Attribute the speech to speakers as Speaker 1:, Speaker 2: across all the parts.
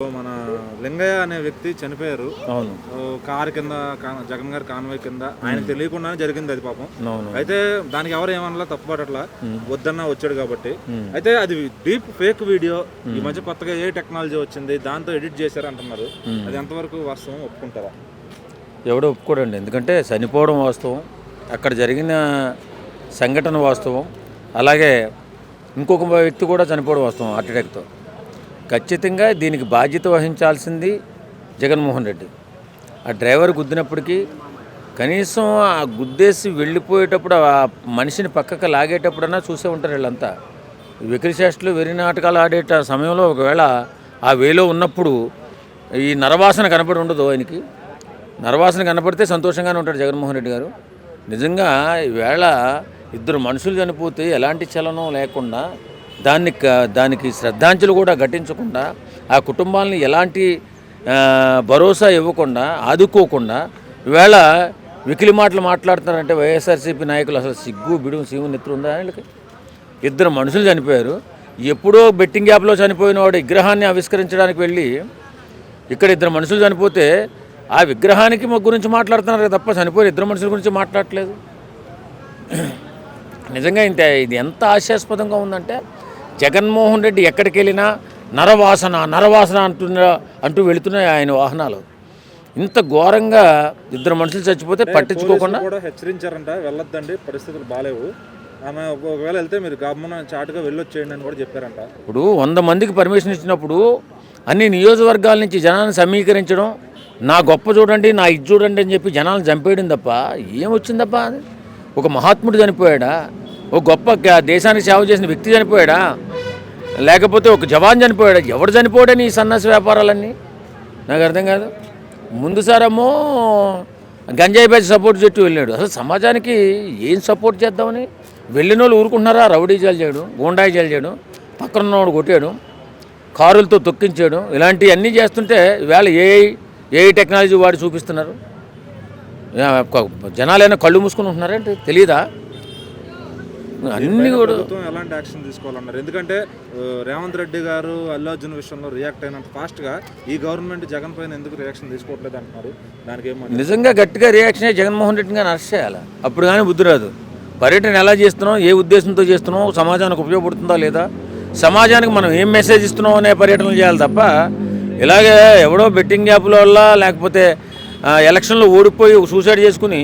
Speaker 1: మన లింగయ్య అనే వ్యక్తి చనిపోయారు.
Speaker 2: అవును.
Speaker 1: కారు కింద జగన్ గారి కాన్వాయ్ కింద ఆయనకు తెలియకుండానే జరిగింది అది పాపం.
Speaker 2: అవును.
Speaker 1: అయితే దానికి ఎవరు ఏమన్నా తప్పుపడట్లా, వద్దన్నా వచ్చాడు కాబట్టి. అయితే అది డీప్ ఫేక్ వీడియో. ఈ మధ్య కొత్తగా ఏ టెక్నాలజీ వచ్చింది దాంతో ఎడిట్ చేశారు అంటున్నారు. అది ఎంతవరకు వాస్తవం, ఒప్పుకుంటారా?
Speaker 2: ఎవడో ఒప్పుకోడండి. ఎందుకంటే చనిపోవడం వాస్తవం, అక్కడ జరిగిన సంఘటన వాస్తవం, అలాగే ఇంకొక వ్యక్తి కూడా చనిపోవడం వాస్తవం హార్ట్ అటాక్తో. ఖచ్చితంగా దీనికి బాధ్యత వహించాల్సింది జగన్మోహన్ రెడ్డి. ఆ డ్రైవర్ గుద్దినప్పటికీ కనీసం ఆ గుద్దేసి వెళ్ళిపోయేటప్పుడు ఆ మనిషిని పక్కకు లాగేటప్పుడన్నా చూసే ఉంటారు వీళ్ళంతా. వెకిలి చేష్టలు వెర్రి నాటకాలు ఆడేట సమయంలో ఒకవేళ ఆ వేలో ఉన్నప్పుడు ఈ నరవాసన కనపడి ఉండదు ఆయనకి. నరవాసన కనపడితే సంతోషంగానే ఉంటాడు జగన్మోహన్ రెడ్డి గారు. నిజంగా ఈవేళ ఇద్దరు మనుషులు చనిపోతే ఎలాంటి చలనం లేకుండా దానికి శ్రద్ధాంజలి కూడా ఘటించకుండా ఆ కుటుంబాలని ఎలాంటి భరోసా ఇవ్వకుండా ఆదుకోకుండా ఈవేళ వికిలి మాటలు మాట్లాడుతున్నారంటే వైఎస్ఆర్సీపీ నాయకులు అసలు సిగ్గు బిడుగు సీము నెత్తురు ఉందా వీళ్ళకి? ఇద్దరు మనుషులు చనిపోయారు. ఎప్పుడో బెట్టింగ్ యాప్లో చనిపోయిన వాడు విగ్రహాన్ని ఆవిష్కరించడానికి వెళ్ళి ఇక్కడ ఇద్దరు మనుషులు చనిపోతే ఆ విగ్రహానికి గురించి మాట్లాడుతున్నారు తప్ప చనిపోయిన ఇద్దరు మనుషుల గురించి మాట్లాడట్లేదు. నిజంగా ఇది ఎంత హాస్యాస్పదంగా ఉందంటే జగన్మోహన్ రెడ్డి ఎక్కడికి వెళ్ళినా నరవాసన అంటూ వెళుతున్నాయి ఆయన వాహనాలు. ఇంత ఘోరంగా ఇద్దరు మనుషులు చచ్చిపోతే పట్టించుకోకుండా
Speaker 1: హెచ్చరించారంట, వెళ్ళొద్దండి పరిస్థితులు బాగాలేవు, ఆమె ఒకవేళ వెళ్తే మీరు గమ్మున చాటుగా వెళ్ళొచ్చేయండి అని కూడా చెప్పారంట.
Speaker 2: ఇప్పుడు 100 మందికి పర్మిషన్ ఇచ్చినప్పుడు అన్ని నియోజకవర్గాల నుంచి జనాన్ని సమీకరించడం, నా గొప్ప చూడండి నా ఇది చూడండి అని చెప్పి జనాలను చంపేయడం తప్ప ఏమొచ్చిందప్ప? ఒక మహాత్ముడు చనిపోయాడా? ఒక గొప్ప దేశానికి సేవ చేసిన వ్యక్తి చనిపోయాడా? లేకపోతే ఒక జవాన్ చనిపోయాడా? ఎవడు చనిపోయాడని ఈ సన్నాసి వ్యాపారాలన్నీ నాకు అర్థం కాదు. ముందుసారేమో గంజాయి బ్యాచ్ సపోర్ట్ చేస్తూ వెళ్ళాడు. అసలు సమాజానికి ఏం సపోర్ట్ చేద్దామని వెళ్ళిన వాళ్ళు ఊరుకుంటున్నారా? రౌడీ జాలు చేయడం, గూండాయి జాలు చేయడం, పక్కన ఉన్నవాడు కొట్టాడు, కారులతో తొక్కించాడు, ఇలాంటివన్నీ చేస్తుంటే ఈవేళ ఏ టెక్నాలజీ వాడి చూపిస్తున్నారు. జనాలైనా కళ్ళు మూసుకుని ఉంటున్నారంటే తెలియదా? అన్నీ కూడా
Speaker 1: ఎలాంటి యాక్షన్ తీసుకోవాలన్నారు. ఎందుకంటే రేవంత్ రెడ్డి గారు అల్లు అర్జున్ విషయంలో రియాక్ట్ అయినంత ఫాస్ట్గా ఈ గవర్నమెంట్ జగన్ పైన ఎందుకు రియాక్షన్ తీసుకోవట్లేదు అంటున్నారు. దానికి ఏమో
Speaker 2: నిజంగా గట్టిగా రియాక్షన్ అయ్యి జగన్మోహన్ రెడ్డి గారిని అరెస్ట్ చేయాలి. అప్పుడు కానీ బుద్ధి రాదు. పర్యటన ఎలా చేస్తున్నాం, ఏ ఉద్దేశంతో చేస్తున్నాం, సమాజానికి ఉపయోగపడుతుందా లేదా, సమాజానికి మనం ఏం మెసేజ్ ఇస్తున్నాం అనే పర్యటనలు చేయాలి తప్ప ఇలాగే ఎవడో బెట్టింగ్ యాప్ల వల్ల లేకపోతే ఎలక్షన్లో ఓడిపోయి సూసైడ్ చేసుకుని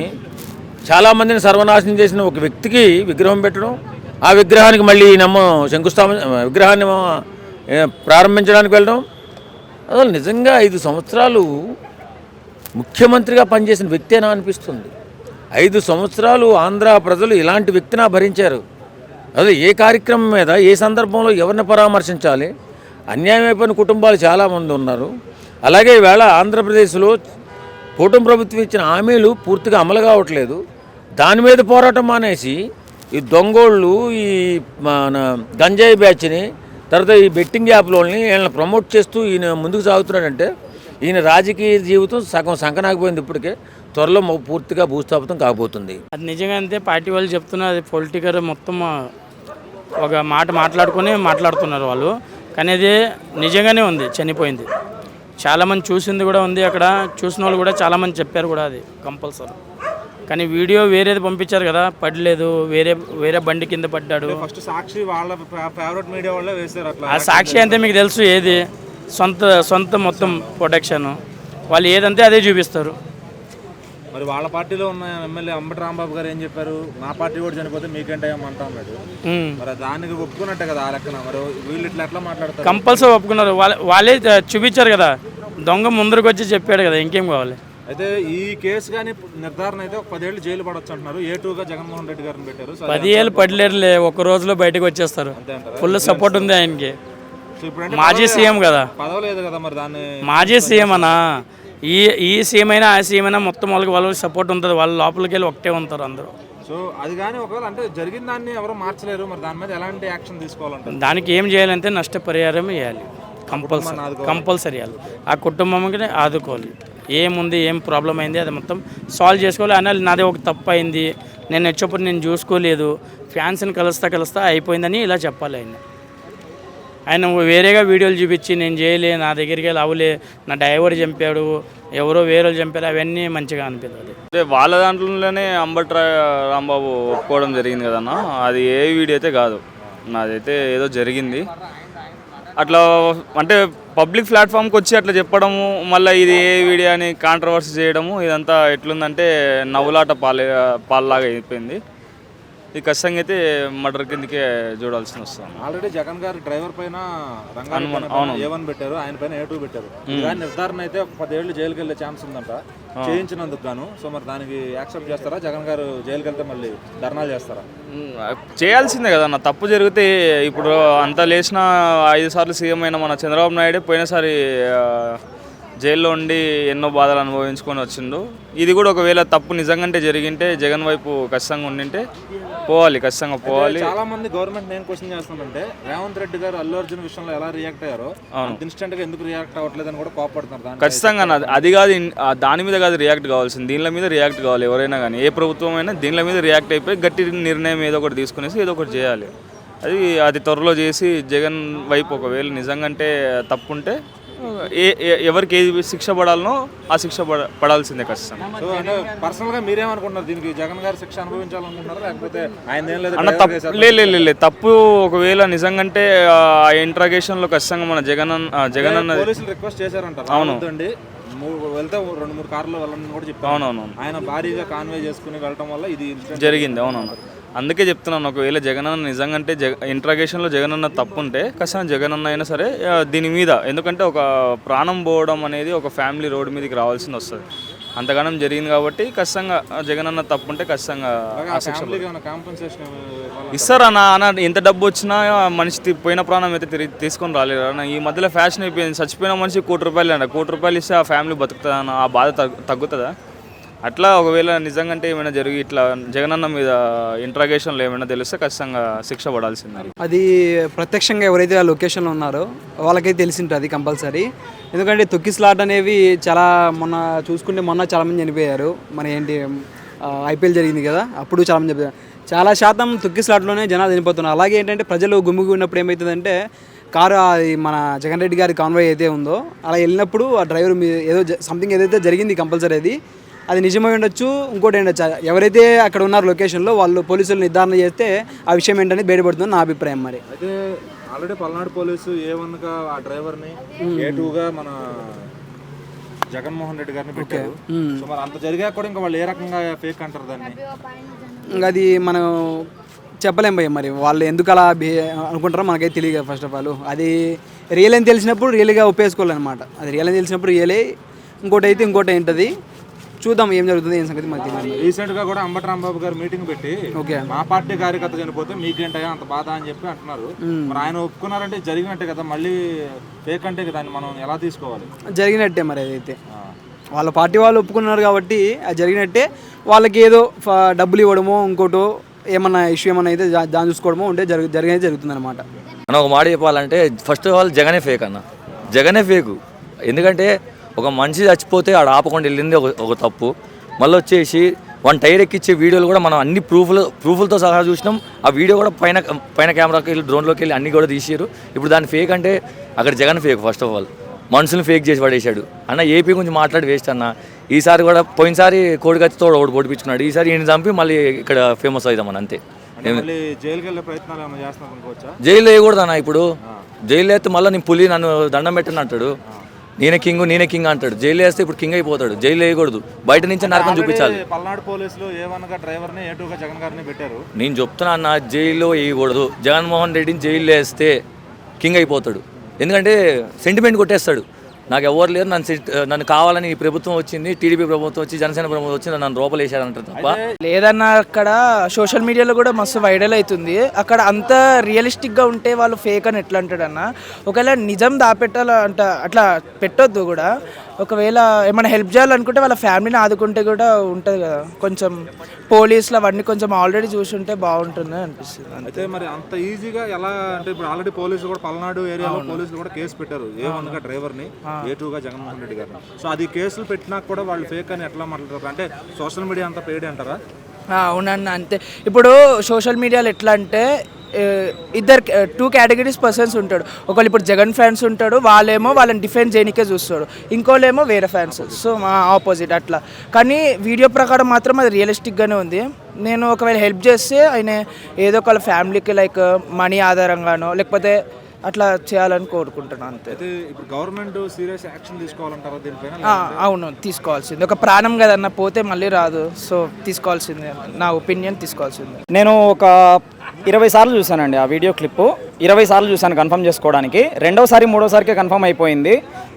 Speaker 2: చాలామందిని సర్వనాశనం చేసిన ఒక వ్యక్తికి విగ్రహం పెట్టడం, ఆ విగ్రహానికి మళ్ళీ విగ్రహాన్ని ప్రారంభించడానికి వెళ్ళడం, అసలు నిజంగా 5 సంవత్సరాలు ముఖ్యమంత్రిగా పనిచేసిన వ్యక్తేనా అనిపిస్తుంది. 5 సంవత్సరాలు ఆంధ్ర ప్రజలు ఇలాంటి వ్యక్తినా భరించారు. అదే ఏ కార్యక్రమం మీద ఏ సందర్భంలో ఎవరిని పరామర్శించాలి? అన్యాయం అయిపోయిన కుటుంబాలు చాలామంది ఉన్నారు. అలాగే ఈవేళ ఆంధ్రప్రదేశ్లో కూటమి ప్రభుత్వం ఇచ్చిన హామీలు పూర్తిగా అమలు కావట్లేదు. దాని మీద పోరాటం మానేసి ఈ దొంగోళ్ళు, ఈ మన గంజాయి బ్యాచ్ని, తర్వాత ఈ బెట్టింగ్ యాప్లోని వీళ్ళని ప్రమోట్ చేస్తూ ఈయన ముందుకు సాగుతున్నాడంటే ఈయన రాజకీయ జీవితం సగం సంకనాకపోయింది. ఇప్పటికే త్వరలో పూర్తిగా భూస్థాపితం కాబోతుంది.
Speaker 3: అది నిజంగా అంతే. పార్టీ వాళ్ళు చెప్తున్నారు, అది పొలిటికల్ మొత్తం ఒక మాట మాట్లాడుతున్నారు వాళ్ళు. కానీ అది నిజంగానే ఉంది, చనిపోయింది. చాలామంది చూసింది కూడా ఉంది, అక్కడ చూసిన వాళ్ళు కూడా చాలామంది చెప్పారు కూడా అది కంపల్సరీ. కానీ వీడియో వేరేది పంపించారు కదా, పడలేదు, వేరే బండి కింద పడ్డాడు.
Speaker 1: ఫస్ట్ సాక్షి వాళ్ళ ఫేవరెట్ మీడియా వాళ్ళే వేశారు.
Speaker 3: ఆ సాక్షి అంతే మీకు తెలుసు, ఏది సొంత మొత్తం ప్రొటెక్షన్ వాళ్ళు ఏదంటే అదే చూపిస్తారు.
Speaker 1: మరి వాళ్ళ పార్టీలో ఉన్న ఎమ్మెల్యే అంబటి రాంబాబు గారు ఏం చెప్పారు? నా పార్టీ కూడా చనిపోతే మీకేంటంటా అన్నాడు. మరి దానికి ఒప్పుకున్నట్టే కదా ఆ లెక్కన. మరి వీళ్ళు ఎట్లా మాట్లాడతారు?
Speaker 3: కంపల్సరీ ఒప్పుకున్నారు. వాళ్ళే చూపించారు కదా, దొంగ ముందరికి వచ్చి చెప్పాడు కదా, ఇంకేం కావాలి.
Speaker 1: అయితే ఈ కేసు కానీ నిర్ధారణ అయితే ఒక 10 ఏళ్ళు జైలు పడవచ్చు అంటున్నారు. A2గా జగన్మోహన్ రెడ్డి గారిని పెట్టారు.
Speaker 3: 10 ఏళ్ళు పడలేరులే, ఒక రోజులో బయటకు వచ్చేస్తారు. ఫుల్ సపోర్ట్ ఉంది ఆయనకి. మాజీ సీఎం కదా,
Speaker 1: పదవలేదు కదా మరి దాన్ని.
Speaker 3: మాజీ సీఎం అన్నా, ఈ సీఎం అయినా ఆ సీఎం అయినా మొత్తం వాళ్ళకి సపోర్ట్ ఉంటుంది. వాళ్ళ లోపలికి వెళ్ళి ఒకటే ఉంటారు అందరూ.
Speaker 1: సో అది కానీ ఒకవేళ అంటే జరిగిన దాన్ని ఎవరు మార్చలేరు. మరి దాని మీద ఎలాంటి యాక్షన్ తీసుకోవాలంటే
Speaker 3: దానికి ఏం చేయాలంటే నష్టపరిహారం వేయాలి, కంపల్సరీ వేయాలి. ఆ కుటుంబంకి ఆదుకోవాలి. ఏముంది, ఏం ప్రాబ్లం అయింది అది మొత్తం సాల్వ్ చేసుకోవాలి. అనాలి నాదే ఒక తప్పు అయింది, నేను వచ్చేప్పుడు నేను చూసుకోలేదు, ఫ్యాన్స్ని కలుస్తా అయిపోయిందని ఇలా చెప్పాలి. ఆయన వేరేగా వీడియోలు చూపించి నేను చేయలే, నా దగ్గరికి వెళ్ళి అవలే, నా డ్రైవర్ చంపాడు, ఎవరో వేరే చంపారు, అవన్నీ మంచిగా అనిపిస్తుంది.
Speaker 4: అంటే వాళ్ళ దాంట్లోనే అంబటి రాంబాబు ఒప్పుకోవడం జరిగింది కదన్న, అది ఏ వీడియో అయితే కాదు, నాదైతే ఏదో జరిగింది అట్లా. అంటే పబ్లిక్ ప్లాట్ఫామ్కి వచ్చి అట్లా చెప్పడము, మళ్ళీ ఇది ఏ వీడియో అని కాంట్రవర్సీ చేయడము, ఇదంతా ఎట్లుందంటే నవ్వులాట పాల్లాగా అయిపోయింది. ఇది ఖచ్చితంగా అయితే మర్డర్ కిందకే చూడాల్సి వస్తుంది.
Speaker 1: ఆల్రెడీ జగన్ గారు డ్రైవర్ పైన A1 పెట్టారు, ఆయన పైన A2 పెట్టారు. దాని నిర్ధారణ అయితే 10 ఏళ్ళు జైలుకి వెళ్ళే ఛాన్స్ ఉందంట చేయించినందుకు గాను. సో మరి దానికి యాక్సెప్ట్ చేస్తారా? జగన్ గారు జైలుకి వెళ్తే మళ్ళీ ధర్నాలు చేస్తారా?
Speaker 4: చేయాల్సిందే కదా అన్న. తప్పు జరిగితే ఇప్పుడు అంత లేచిన 5 సార్లు సీఎం అయిన మన చంద్రబాబు నాయుడు పోయినసారి జైల్లో ఉండి ఎన్నో బాధలు అనుభవించుకొని వచ్చిండు. ఇది కూడా ఒకవేళ తప్పు నిజంగానే జరిగింటే జగన్ వైపు ఖచ్చితంగా ఉండింటే ఖచ్చితంగా పోవాలి.
Speaker 1: చాలా మంది గవర్నమెంట్ నేను క్వశ్చన్ చేస్తానంటే రేవంత్ రెడ్డి గారు అల్లు అర్జున్ విషయంలో ఎలా రియాక్ట్ అయ్యారో ఇన్స్టెంట్ గా ఎందుకు రియాక్ట్ అవ్వట్లేదని కూడా కోపడుతున్నారు.
Speaker 4: ఖచ్చితంగా అది కాదు, దాని మీద కాదు రియాక్ట్ కావాల్సింది, దీనిల మీద రియాక్ట్ కావాలి. ఎవరైనా కానీ ఏ ప్రభుత్వం అయినా దీనిల మీద రియాక్ట్ అయిపోయి గట్టి నిర్ణయం ఏదో ఒకటి తీసుకునేసి ఏదో ఒకటి చేయాలి. అది త్వరలో చేసి జగన్ వైపు ఒకవేళ నిజంగానే తప్పుంటే ఎవరికి ఏది శిక్ష పడాలనో ఆ శిక్ష పడాల్సిందే ఖచ్చితంగా.
Speaker 1: సో అంటే పర్సనల్ గా మీరేమనుకుంటున్నారు? దీనికి జగన్ గారు శిక్ష అనుభవించాలనుకుంటున్నారా, లేకపోతే ఆయన
Speaker 4: లేదు తప్పు ఒకవేళ నిజంగానే ఆ ఇంట్రాగేషన్ లో ఖచ్చితంగా మన జగన్ అన్న
Speaker 1: పోలీసులు రిక్వెస్ట్ చేశారంట.
Speaker 4: అవును,
Speaker 1: వెళ్తే 2-3 కార్లు వెళ్ళని కూడా చెప్పారు.
Speaker 4: అవునవును,
Speaker 1: ఆయన భారీగా కాన్వే చేసుకుని వెళ్ళడం వల్ల ఇది
Speaker 4: జరిగింది. అవునవును, అందుకే చెప్తున్నాను, ఒకవేళ జగనన్న నిజంగానే ఇంట్రాగేషన్లో జగనన్న తప్పు ఉంటే ఖచ్చితంగా జగనన్న అయినా సరే దీని మీద, ఎందుకంటే ఒక ప్రాణం పోవడం అనేది ఒక ఫ్యామిలీ రోడ్డు మీదకి రావాల్సింది వస్తుంది. అంతగానం జరిగింది కాబట్టి ఖచ్చితంగా జగనన్న తప్పు ఉంటే ఖచ్చితంగా ఇస్తారు అన్న. ఎంత డబ్బు వచ్చినా మనిషి పోయిన ప్రాణం అయితే తీసుకొని రాలేరు అన్న. ఈ మధ్యలో ఫ్యాషన్ అయిపోయింది, చచ్చిపోయిన మనిషి ₹1 అంట. ₹1 ఇస్తే ఆ ఫ్యామిలీ బతుకుతుందా అన్న? ఆ బాధ తగ్గుతుందా? అట్లా ఒకవేళ నిజంగానే ఏమైనా జరిగి ఇట్లా జగనన్న మీద ఇంట్రాగేషన్లో ఏమైనా తెలిస్తే ఖచ్చితంగా శిక్ష పడాల్సింది.
Speaker 5: అది ప్రత్యక్షంగా ఎవరైతే ఆ లొకేషన్లో ఉన్నారో వాళ్ళకైతే తెలిసి ఉంటుంది కంపల్సరీ. ఎందుకంటే తొక్కిసలాట అనేవి చాలా మొన్న చాలామంది చనిపోయారు. మన ఏంటి IPL జరిగింది కదా, అప్పుడు చాలామంది చనిపోయారు. చాలా శాతం తొక్కిసలాటలోనే జనాలు చనిపోతున్నారు. అలాగే ఏంటంటే ప్రజలు గుమ్మిగా ఉన్నప్పుడు ఏమవుతుందంటే కారు మన జగన్ రెడ్డి గారి కాన్వాయ్ అయితే ఉందో అలా వెళ్ళినప్పుడు ఆ డ్రైవర్ ఏదో సంథింగ్ ఏదైతే జరిగింది కంపల్సరీ అది నిజమై ఉండొచ్చు, ఇంకోటి ఉండొచ్చు. ఎవరైతే అక్కడ ఉన్నారో లొకేషన్లో వాళ్ళు పోలీసులు నిర్ధారణ చేస్తే ఆ విషయం ఏంటనేది బయటపడుతుంది నా అభిప్రాయం. మరి
Speaker 1: అయితే ఆల్రెడీ పల్నాడు పోలీసు A1గా ఆ డ్రైవర్ని, A2గా మన జగన్మోహన్ రెడ్డి గారిని పెట్టారు. సో మరి అంత జరిగా కూడా ఇంకా వాళ్ళు ఏ రకంగా ఫేక్ అంటారు దాన్ని?
Speaker 5: అది మనం చెప్పలేం భయ్య. మరి వాళ్ళు ఎందుకు అలా అనుకుంటారో మనకైతే తెలియదు. ఫస్ట్ ఆఫ్ ఆల్ అది రియల్ అని తెలిసినప్పుడు రియల్గా ఒప్పేసుకోవాలన్నమాట. అది రియల్ అని తెలిసినప్పుడు రియలే, ఇంకోటి అయితే ఇంకోటి ఏంటది చూద్దాం ఏం జరుగుతుంది ఏం సంగతి మనకి తెలియదు.
Speaker 1: రీసెంట్ గా కూడా అంబటి రాంబాబు గారు మీటింగ్ పెట్టి మా పార్టీ కార్యకర్త చనిపోతే మీకేంటయా అంత బాధ అని చెప్పి అంటున్నారు. మరి ఆయన ఒప్పుకున్నారంటే జరిగినట్టే కదా, మళ్ళీ ఫేక్ అంటే దాన్ని మనం ఎలా తీసుకోవాలి?
Speaker 5: జరిగినట్టే మరి అదైతే వాళ్ళ పార్టీ వాళ్ళు ఒప్పుకున్నారు కాబట్టి అది జరిగినట్టే. వాళ్ళకి ఏదో డబ్బులు ఇవ్వడమో ఇంకోటో ఏమన్నా ఇష్యూ ఏమన్నా అయితే దాన్ని చూసుకోవడమో ఉంటే జరుగుతుంది అనమాట.
Speaker 2: అన్న ఒక మాట చెప్పాలంటే ఫస్ట్ ఆఫ్ ఆల్ జగనే ఫేక్ అన్న, జగనే ఫేకు. ఎందుకంటే ఒక మనిషి చచ్చిపోతే ఆడ ఆపకుండా వెళ్ళింది ఒక తప్పు. మళ్ళీ వచ్చేసి టైర్ ఎక్కిచ్చే వీడియోలు కూడా మనం అన్ని ప్రూఫ్లతో సహా చూసినాం. ఆ వీడియో కూడా పైన కెమెరాకి వెళ్ళి డ్రోన్లోకి వెళ్ళి అన్నీ కూడా తీసారు. ఇప్పుడు దాన్ని ఫేక్ అంటే అక్కడ Jagan fake. First of all మనుషులను ఫేక్ చేసి పడేశాడు అన్న. ఏపీ గురించి మాట్లాడి వేస్ట్ అన్న. ఈసారి కూడా పోయినసారి కోడికత్తితో ఒకటి పొడిపించుకున్నాడు, ఈసారి ఈయన చంపి మళ్ళీ ఇక్కడ ఫేమస్ అవుతామని అంతే. జైలు వేయకూడదు అన్న. ఇప్పుడు జైలు వేస్తే మళ్ళీ నేను పులి నన్ను దండం పెట్టని అంటాడు, నేనే కింగ్ అంటాడు. జైలు వేస్తే ఇప్పుడు కింగ్ అయిపోతాడు. జైలు వేయకూడదు, బయట నుంచి నరకం చూపించాలి.
Speaker 1: పల్నాడు పోలీసులు A1గా డ్రైవర్ని, A2గా జగన్ గారిని పెట్టారు.
Speaker 2: నేను చెప్తున్నా అన్న, జైల్లో వేయకూడదు. జగన్మోహన్ రెడ్డిని జైలు వేస్తే కింగ్ అయిపోతాడు. ఎందుకంటే సెంటిమెంట్ కొట్టేస్తాడు. నాకు ఎవరు లేరు, నన్ను కావాలని ఈ ప్రభుత్వం వచ్చింది, టీడీపీ ప్రభుత్వం వచ్చి జనసేన ప్రభుత్వం వచ్చి నన్ను లోపల వేసాడంటారు తప్ప
Speaker 6: లేదన్న. అక్కడ సోషల్ మీడియాలో కూడా మస్తు వైరల్ అవుతుంది. అక్కడ అంత రియలిస్టిక్గా ఉంటే వాళ్ళు ఫేక్ అని ఎట్లా అంటాడన్న? ఒకవేళ నిజం దాపెట్టాలంట అట్లా పెట్టొద్దు కూడా. ఒకవేళ ఏమైనా హెల్ప్ చేయాలనుకుంటే వాళ్ళ ఫ్యామిలీని ఆదుకుంటే కూడా ఉంటుంది కదా. కొంచెం పోలీసులు అవన్నీ కొంచెం ఆల్రెడీ చూసుంటే బాగుంటుంది అనిపిస్తుంది.
Speaker 1: అయితే మరి అంత ఈజీగా ఎలా అంటే ఇప్పుడు ఆల్రెడీ పోలీసులు కూడా పల్నాడు ఏరియాలో పోలీసులు కూడా కేసు పెట్టారు A1గా డ్రైవర్ని, A2గా జగన్మోహన్ రెడ్డి గారిని. సో అది కేసులు పెట్టినా కూడా వాళ్ళు ఫేక్ అని ఎట్లా మాట్లాడతారు? అంటే సోషల్ మీడియా అంతా పేడ్ అంటారా?
Speaker 6: అవునన్న, అంతే. ఇప్పుడు సోషల్ మీడియాలో ఎట్లా అంటే ఇద్దరు 2 కేటగిరీస్ పర్సన్స్ ఉంటాడు. ఒకళ్ళు ఇప్పుడు జగన్ ఫ్యాన్స్ ఉంటాడు, వాళ్ళేమో వాళ్ళని డిఫెండ్ చేయడానికే చూస్తాడు, ఇంకోళ్ళేమో వేరే ఫ్యాన్స్. సో మా ఆపోజిట్ అట్లా. కానీ వీడియో ప్రకారం మాత్రం అది రియలిస్టిక్గానే ఉంది. నేను ఒకవేళ హెల్ప్ చేస్తే ఆయన ఏదో ఒక ఫ్యామిలీకి లైక్ మనీ ఆధారంగానో లేకపోతే అట్లా చేయాలని కోరుకుంటున్నాను అంతే.
Speaker 1: అయితే ఇప్పుడు గవర్నమెంట్ సీరియస్ యాక్షన్ తీసుకోవాలంటారా దీనిపైన?
Speaker 6: అవును, తీసుకోవాల్సింది. ఒక ప్రాణం కదన్న, పోతే మళ్ళీ రాదు. సో తీసుకోవాల్సిందే, నా ఒపీనియన్ తీసుకోవాల్సిందే.
Speaker 7: నేను ఒక 20 సార్లు చూశానండి ఆ వీడియో క్లిప్పు. 20 సార్లు చూశాను కన్ఫర్మ్ చేసుకోవడానికి. రెండోసారి మూడోసారికే కన్ఫర్మ్ అయిపోయింది.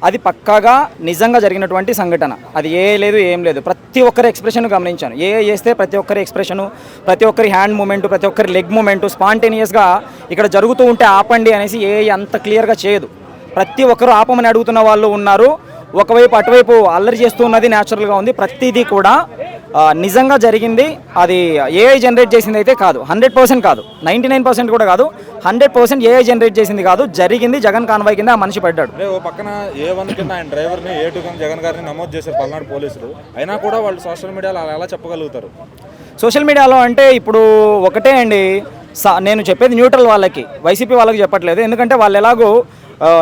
Speaker 7: అది పక్కాగా నిజంగా జరిగినటువంటి సంఘటన. అది లేదు ఏం లేదు, ప్రతి ఒక్కరి ఎక్స్ప్రెషన్ గమనించాను. చేస్తే ప్రతి ఒక్కరి ఎక్స్ప్రెషను, ప్రతి ఒక్కరి హ్యాండ్ మూమెంటు, ప్రతి ఒక్కరి లెగ్ మూమెంటు స్పాంటేనియస్గా ఇక్కడ జరుగుతూ ఉంటే ఆపండి అనేసి అంత క్లియర్గా చేయదు. ప్రతి ఒక్కరు ఆపమని అడుగుతున్న వాళ్ళు ఉన్నారు. ఒకవైపు అటువైపు అల్లరి చేస్తూ ఉన్నది న్యాచురల్గా ఉంది. ప్రతిదీ కూడా నిజంగా జరిగింది. అది ఏఐ జనరేట్ చేసింది అయితే కాదు, 100% కాదు, 99% కూడా కాదు, 100% ఏఐ జనరేట్ చేసింది కాదు. జరిగింది జగన్ కాన్వాయ్ కింద ఆ మనిషి పడ్డాడు.
Speaker 1: ఓ పక్కన A1 కింద ఆయన డ్రైవర్ని, A2 కింద జగన్ గారిని నమోదు చేశారు పల్నాడు పోలీసులు. అయినా కూడా వాళ్ళు సోషల్ మీడియాలో అలా ఎలా చెప్పగలుగుతారు?
Speaker 7: సోషల్ మీడియాలో అంటే ఇప్పుడు ఒకటే అండి, నేను చెప్పేది న్యూట్రల్ వాళ్ళకి, వైసీపీ వాళ్ళకి చెప్పట్లేదు. ఎందుకంటే వాళ్ళు ఎలాగో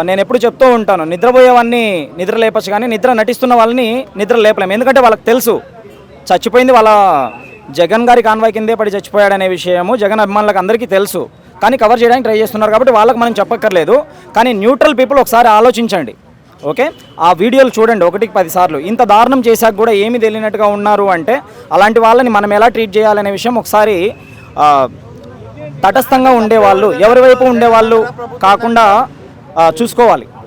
Speaker 7: నేను ఎప్పుడు చెప్తూ ఉంటాను, నిద్రపోయేవాడిని నిద్ర లేపచ్చు కానీ నిద్ర నటిస్తున్న వాళ్ళని నిద్ర లేపలేము. ఎందుకంటే వాళ్ళకి తెలుసు చచ్చిపోయింది వాళ్ళ జగన్ గారి కాన్వాయ్ కిందే పడి చచ్చిపోయాడనే విషయము జగన్ అభిమానులకు అందరికీ తెలుసు. కానీ కవర్ చేయడానికి ట్రై చేస్తున్నారు కాబట్టి వాళ్ళకి మనం చెప్పక్కర్లేదు. కానీ న్యూట్రల్ పీపుల్ ఒకసారి ఆలోచించండి, ఓకే? ఆ వీడియోలు చూడండి 1కి 10 సార్లు. ఇంత దారుణం చేశాక కూడా ఏమీ తెలియనట్టుగా ఉన్నారు అంటే అలాంటి వాళ్ళని మనం ఎలా ట్రీట్ చేయాలనే విషయం ఒకసారి తటస్థంగా ఉండేవాళ్ళు, ఎవరి వైపు ఉండేవాళ్ళు కాకుండా చూసుకోవాలి.